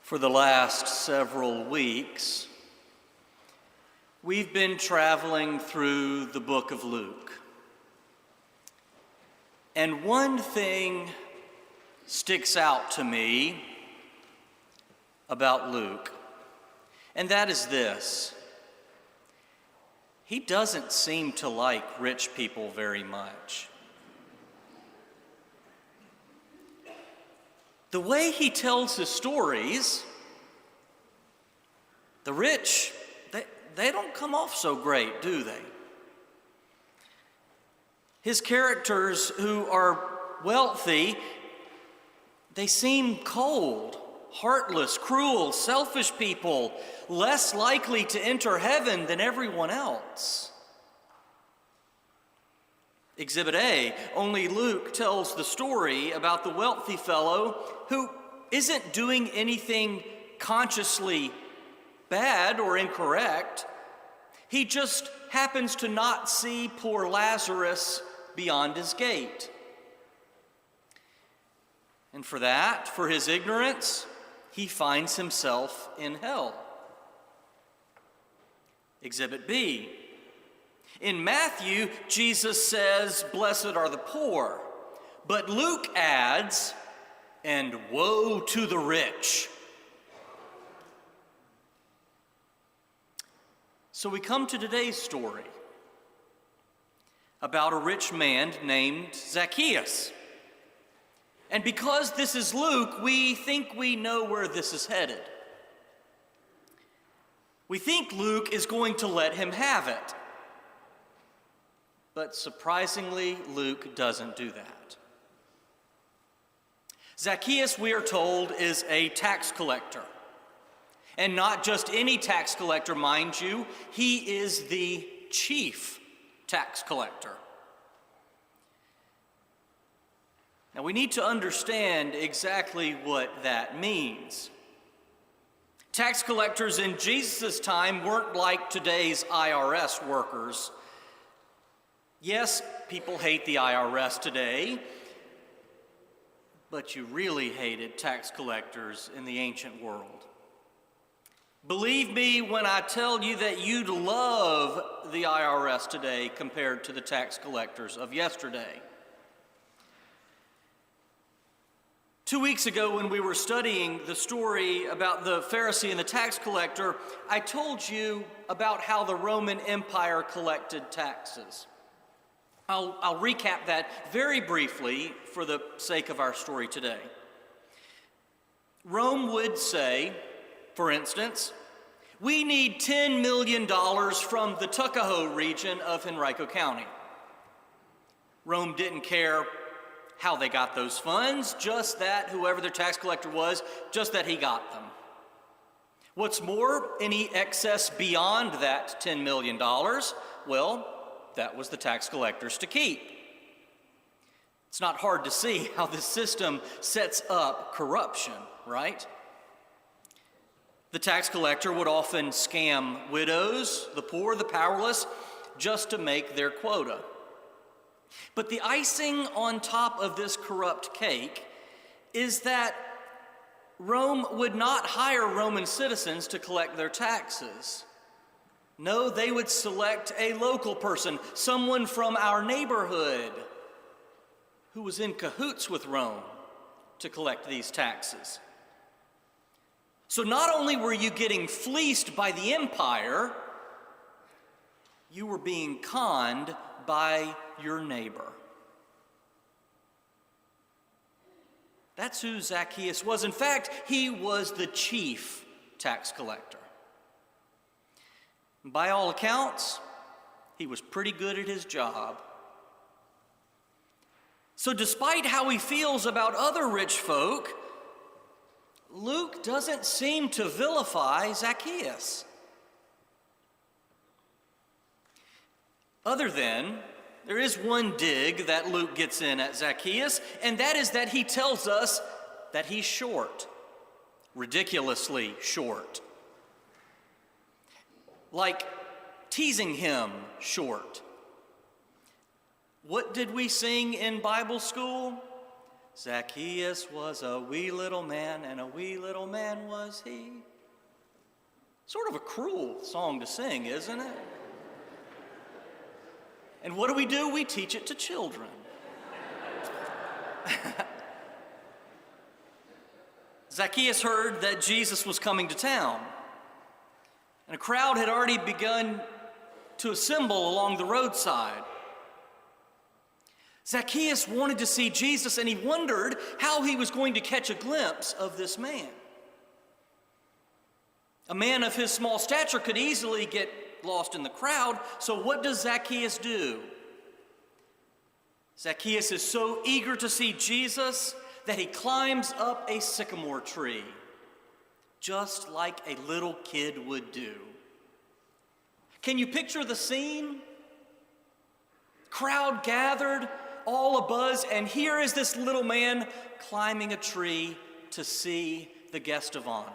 For the last several weeks, we've been traveling through the book of Luke. And one thing sticks out to me about Luke, and that is this. He doesn't seem to like rich people very much. The way he tells his stories, the rich, they don't come off so great, do they? His characters who are wealthy, they seem cold, heartless, cruel, selfish people, less likely to enter heaven than everyone else. Exhibit A, only Luke tells the story about the wealthy fellow who isn't doing anything consciously bad or incorrect. He just happens to not see poor Lazarus beyond his gate. And for that, for his ignorance, he finds himself in hell. Exhibit B. In Matthew, Jesus says, "Blessed are the poor." But Luke adds, "And woe to the rich." So we come to today's story about a rich man named Zacchaeus. And because this is Luke, we think we know where this is headed. We think Luke is going to let him have it. But surprisingly, Luke doesn't do that. Zacchaeus, we are told, is a tax collector. And not just any tax collector, mind you, he is the chief tax collector. Now we need to understand exactly what that means. Tax collectors in Jesus' time weren't like today's IRS workers. Yes, people hate the IRS today, but you really hated tax collectors in the ancient world. Believe me when I tell you that you'd love the IRS today compared to the tax collectors of yesterday. 2 weeks ago, when we were studying the story about the Pharisee and the tax collector, I told you about how the Roman Empire collected taxes. I'll recap that very briefly for the sake of our story today. Rome would say, for instance, "We need $10 million from the Tuckahoe region of Henrico County." Rome didn't care how they got those funds, just that whoever their tax collector was, just that he got them. What's more, any excess beyond that $10 million, well, that was the tax collectors to keep. It's not hard to see how this system sets up corruption, right? The tax collector would often scam widows, the poor, the powerless, just to make their quota. But the icing on top of this corrupt cake is that Rome would not hire Roman citizens to collect their taxes. No, they would select a local person, someone from our neighborhood who was in cahoots with Rome to collect these taxes. So not only were you getting fleeced by the empire, you were being conned by your neighbor. That's who Zacchaeus was. In fact, he was the chief tax collector. By all accounts, he was pretty good at his job. So despite how he feels about other rich folk, Luke doesn't seem to vilify Zacchaeus. Other than, there is one dig that Luke gets in at Zacchaeus, and that is that he tells us that he's short, ridiculously short. Like teasing him short. What did we sing in Bible school? Zacchaeus was a wee little man, and a wee little man was he. Sort of a cruel song to sing, isn't it? And what do? We teach it to children. Zacchaeus heard that Jesus was coming to town, and a crowd had already begun to assemble along the roadside. Zacchaeus wanted to see Jesus, and he wondered how he was going to catch a glimpse of this man. A man of his small stature could easily get lost in the crowd, so what does Zacchaeus do? Zacchaeus is so eager to see Jesus that he climbs up a sycamore tree, just like a little kid would do. Can you picture the scene? Crowd gathered, all abuzz, and here is this little man climbing a tree to see the guest of honor.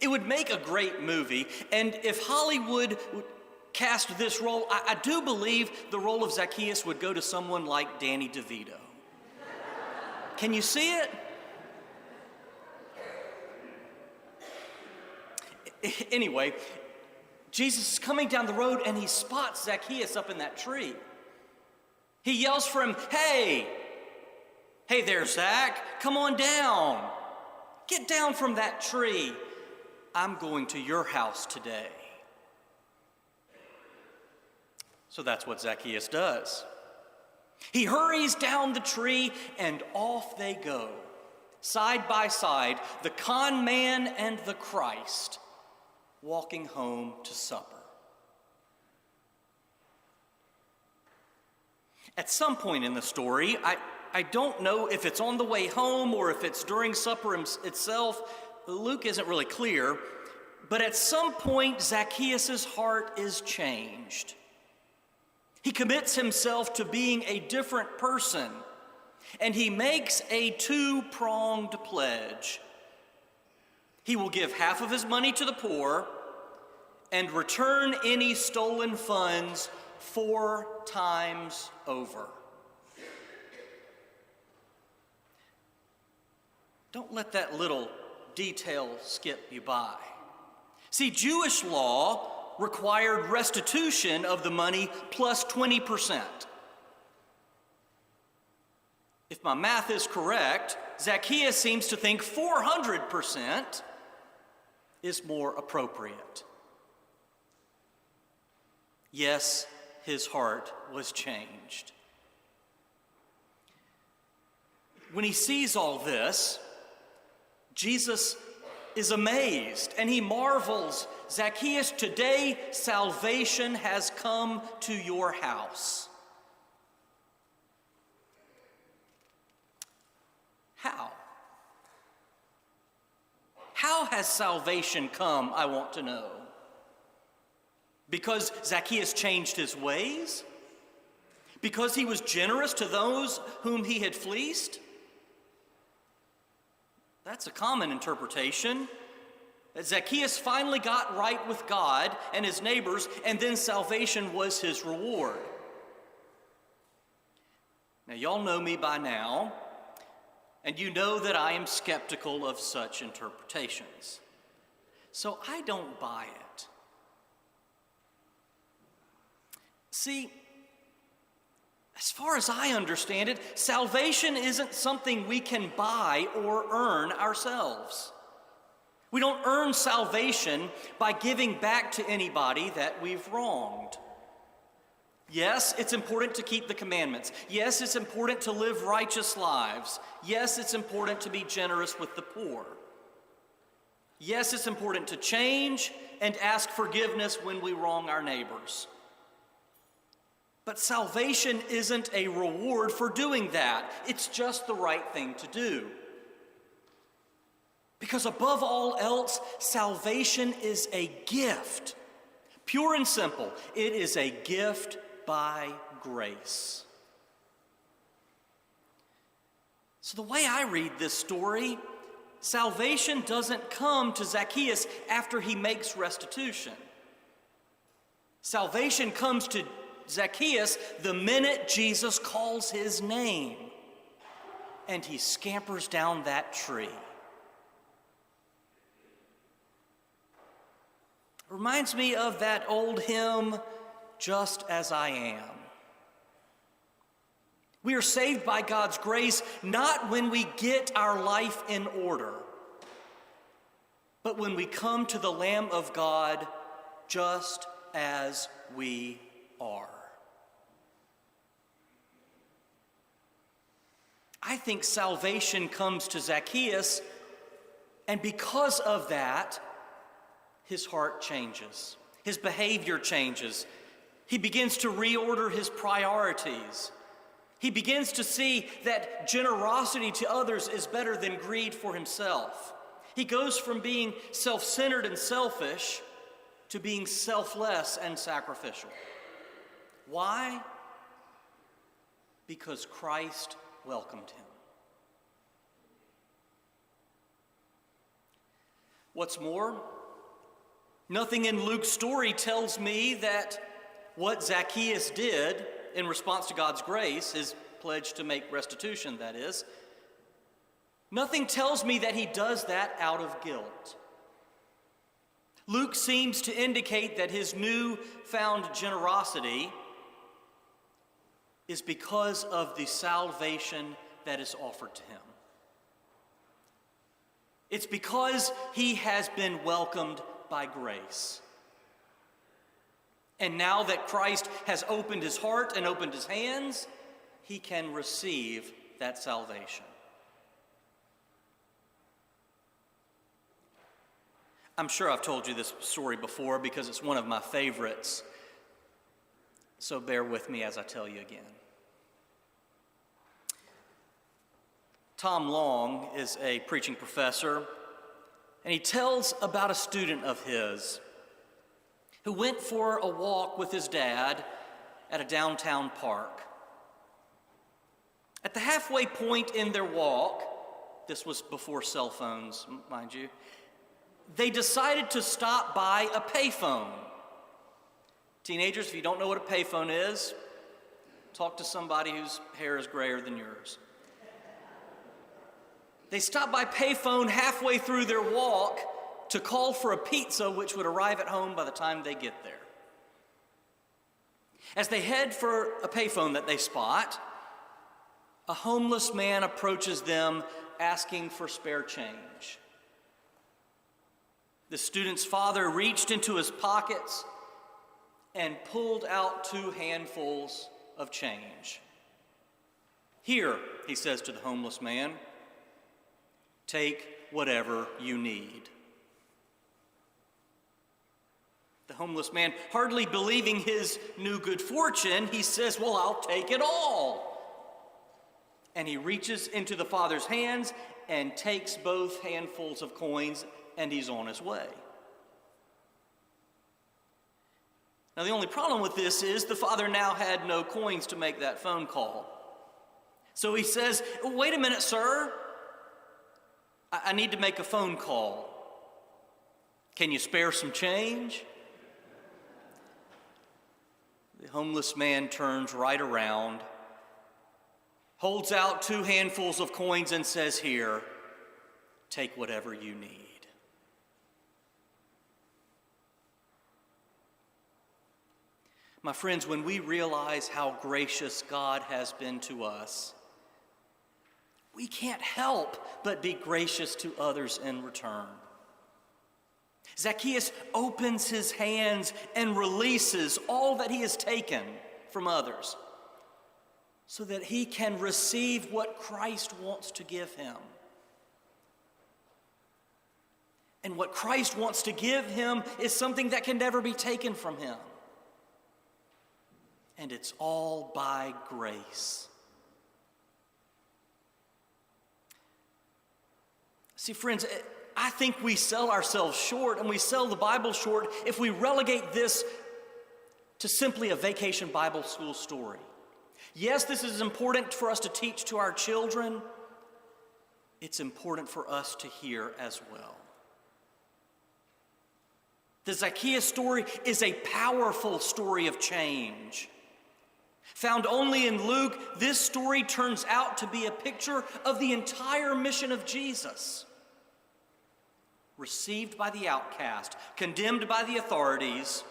It would make a great movie, and if Hollywood would cast this role, I do believe the role of Zacchaeus would go to someone like Danny DeVito. Can you see it? Anyway, Jesus is coming down the road and he spots Zacchaeus up in that tree. He yells for him, Hey there, Zach, come on down. Get down from that tree. I'm going to your house today. So that's what Zacchaeus does. He hurries down the tree and off they go, side by side, the con man and the Christ, walking home to supper. At some point in the story, I don't know if it's on the way home or if it's during supper itself. Luke isn't really clear, but at some point, Zacchaeus' heart is changed. He commits himself to being a different person, and he makes a two-pronged pledge. He will give half of his money to the poor and return any stolen funds 4 times over. Don't let that little detail skip you by. See, Jewish law required restitution of the money plus 20%. If my math is correct, Zacchaeus seems to think 400% is more appropriate. Yes, his heart was changed. When he sees all this, Jesus is amazed and he marvels, Zacchaeus, today salvation has come to your house. How? How has salvation come, I want to know? Because Zacchaeus changed his ways? Because he was generous to those whom he had fleeced? That's a common interpretation. That Zacchaeus finally got right with God and his neighbors, and then salvation was his reward. Now, y'all know me by now, and you know that I am skeptical of such interpretations. So I don't buy it. See, as far as I understand it, salvation isn't something we can buy or earn ourselves. We don't earn salvation by giving back to anybody that we've wronged. Yes, it's important to keep the commandments. Yes, it's important to live righteous lives. Yes, it's important to be generous with the poor. Yes, it's important to change and ask forgiveness when we wrong our neighbors. But salvation isn't a reward for doing that. It's just the right thing to do. Because above all else, salvation is a gift. Pure and simple, it is a gift by grace. So the way I read this story, salvation doesn't come to Zacchaeus after he makes restitution. Salvation comes to Zacchaeus the minute Jesus calls his name. and he scampers down that tree. Reminds me of that old hymn, Just As I Am. We are saved by God's grace not when we get our life in order, but when we come to the Lamb of God just as we are. I think salvation comes to Zacchaeus, and because of that, his heart changes. His behavior changes. He begins to reorder his priorities. He begins to see that generosity to others is better than greed for himself. He goes from being self-centered and selfish to being selfless and sacrificial. Why? Because Christ welcomed him. What's more, nothing in Luke's story tells me that what Zacchaeus did in response to God's grace, his pledge to make restitution, that is, nothing tells me that he does that out of guilt. Luke seems to indicate that his newfound generosity is because of the salvation that is offered to him. It's because he has been welcomed by grace. And now that Christ has opened his heart and opened his hands, he can receive that salvation. I'm sure I've told you this story before because it's one of my favorites, so bear with me as I tell you again. Tom Long is a preaching professor, and he tells about a student of his who went for a walk with his dad at a downtown park. At the halfway point in their walk, this was before cell phones, mind you, they decided to stop by a payphone. Teenagers, if you don't know what a payphone is, talk to somebody whose hair is grayer than yours. They stopped by payphone halfway through their walk to call for a pizza which would arrive at home by the time they get there. As they head for a payphone that they spot, a homeless man approaches them asking for spare change. The student's father reached into his pockets and pulled out 2 handfuls of change. "Here," he says to the homeless man, "take whatever you need." The homeless man, hardly believing his new good fortune, he says, "Well, I'll take it all." And he reaches into the father's hands and takes both handfuls of coins, and he's on his way. Now, the only problem with this is the father now had no coins to make that phone call. So he says, "Wait a minute, sir. I need to make a phone call. Can you spare some change?" The homeless man turns right around, holds out 2 handfuls of coins and says, "Here, take whatever you need." My friends, when we realize how gracious God has been to us, we can't help but be gracious to others in return. Zacchaeus opens his hands and releases all that he has taken from others so that he can receive what Christ wants to give him. And what Christ wants to give him is something that can never be taken from him. And it's all by grace. See, friends, I think we sell ourselves short and we sell the Bible short if we relegate this to simply a vacation Bible school story. Yes, this is important for us to teach to our children. It's important for us to hear as well. The Zacchaeus story is a powerful story of change. Found only in Luke, this story turns out to be a picture of the entire mission of Jesus. Received by the outcast, condemned by the authorities,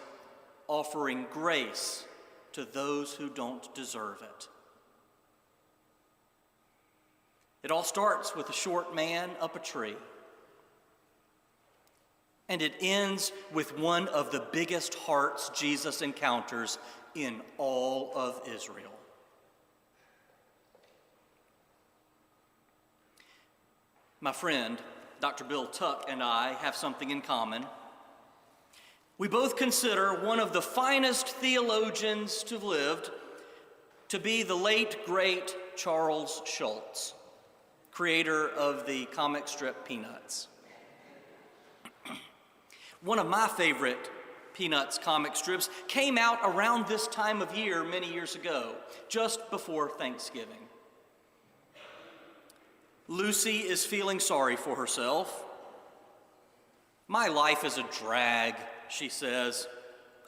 offering grace to those who don't deserve it. It all starts with a short man up a tree. And it ends with one of the biggest hearts Jesus encounters in all of Israel. My friend, Dr. Bill Tuck, and I have something in common. We both consider one of the finest theologians to have lived to be the late, great Charles Schulz, creator of the comic strip Peanuts. One of my favorite Peanuts comic strips came out around this time of year many years ago, just before Thanksgiving. Lucy is feeling sorry for herself. "My life is a drag," she says.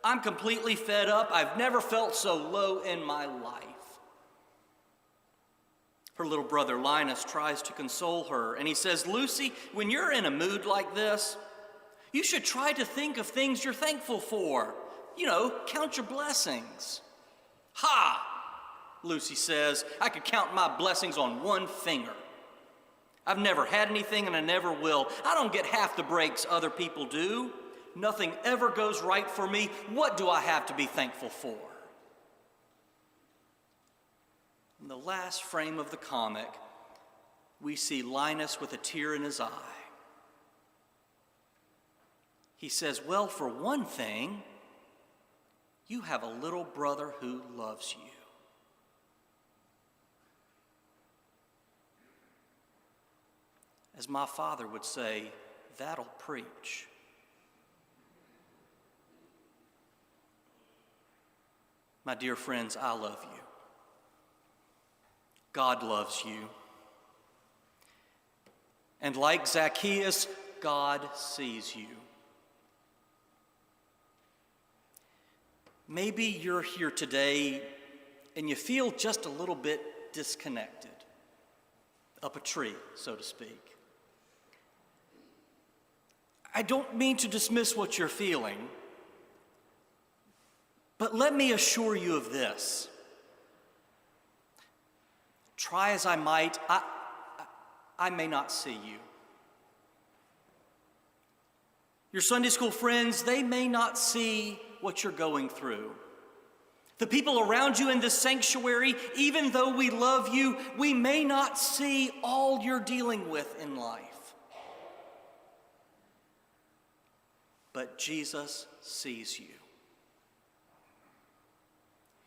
"I'm completely fed up. I've never felt so low in my life." Her little brother Linus tries to console her, and he says, "Lucy, when you're in a mood like this, you should try to think of things you're thankful for. You know, count your blessings." "Ha!" Lucy says, "I could count my blessings on one finger. I've never had anything and I never will. I don't get half the breaks other people do. Nothing ever goes right for me. What do I have to be thankful for?" In the last frame of the comic, we see Linus with a tear in his eye. He says, "Well, for one thing, you have a little brother who loves you." As my father would say, that'll preach. My dear friends, I love you. God loves you. And like Zacchaeus, God sees you. Maybe you're here today and you feel just a little bit disconnected, up a tree, so to speak. I don't mean to dismiss what you're feeling, but let me assure you of this. Try as I might, I may not see you. Your Sunday school friends, they may not see what you're going through. The people around you in this sanctuary, even though we love you, we may not see all you're dealing with in life. But Jesus sees you.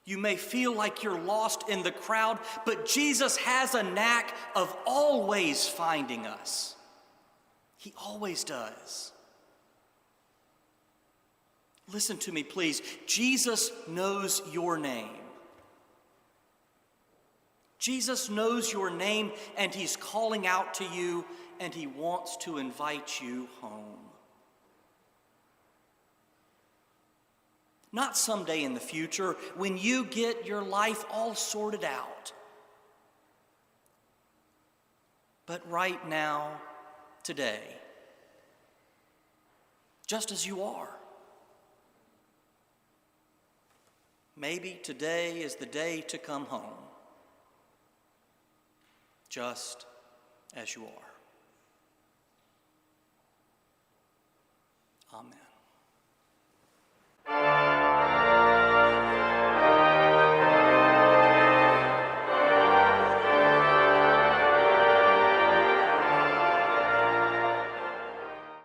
You may feel like you're lost in the crowd, but Jesus has a knack of always finding us. He always does. Listen to me, please. Jesus knows your name. Jesus knows your name, and he's calling out to you, and he wants to invite you home. Not someday in the future when you get your life all sorted out, but right now, today, just as you are. Maybe today is the day to come home, just as you are. Amen.